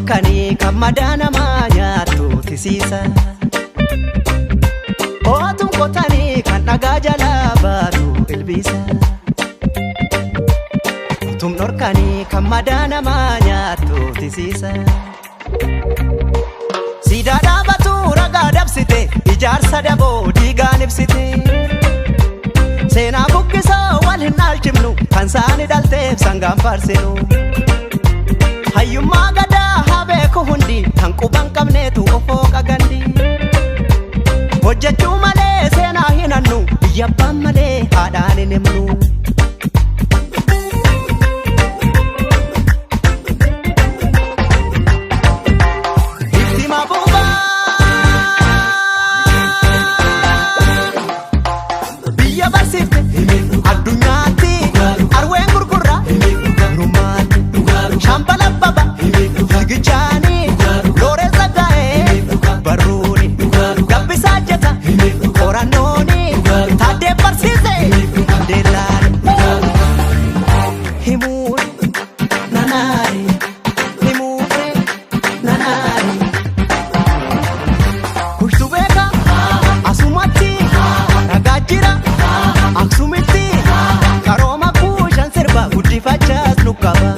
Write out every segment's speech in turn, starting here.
dhorkanii kan madaa namaa nyaattu tisiisa. Otuun qotanii kan dhagaa jalaa baatu ilbiisa. Otuun dhorkanii kan madaa namaa nyaattu tisiisa. Siidaa dhaabatu ragaa dabsite ijaarsa daboo diigaan ibsite. Seenaa buqqisoo wal hin dhaalchifnu kan saani dhalteef sangaan faarsinu. Hayyummaa gadaa haa beeku hundi kan quban qabneetu ofoo qagandi. Hojjechuu malee seenaa hin hannu biyya abbaan malee haadhaan hin himnu. Addunyaatti arween gurgurra rummaatti shambala baba fiigichaanii looree zagaa'ee barruuni gabbisaa jeta qorannooni taaddee barsiise deellaani himuure nanaari himuure nanaari kushtu beeka asumatti nagaa jira aksumitti karooma kuushan sirba guddifachaas nu qaba.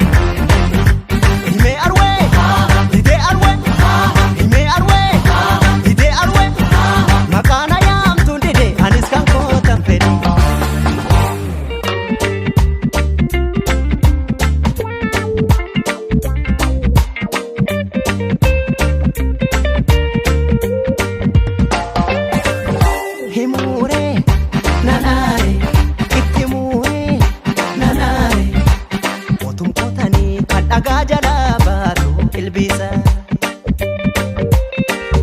Himee arwee hidee arwee himee arwee hidee arwee maqaana yaamtuun dide anis kan kootan fedhi. Himuuree nanaare itti muuree nanaare otuun qotanii kan dhagaa jalaa baatu ilbiisa.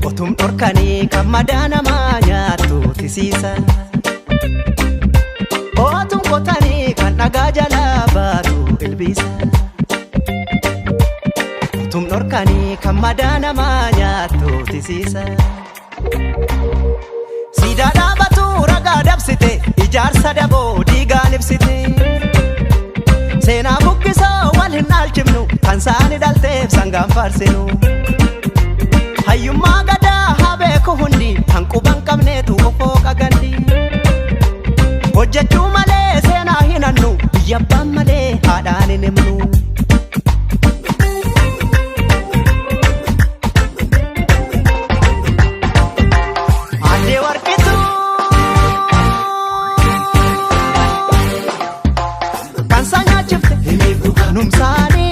Otuun dhorkanii kan madaa namaa nyaattu tisiisa. Otuun qotanii kan dhagaa jalaa baatu ilbiisa. Otuun dhorkanii kan madaa namaa nyaattu tisiisa. Siidaa dhaabatu ragaa dabsite ijaarsa daboo diigaan ibsite. Seenaa buqqisoo wal hin dhaalchifnu kan saani dhalteef sangaan faarsinu. Hayyummaa gadaa haa beeku hundi kan quban qabneetu ofoo qagandi. Hojjechuu malee seenaa hin hannu biyya abbaan malee haadhaan hin himnu. Numsaani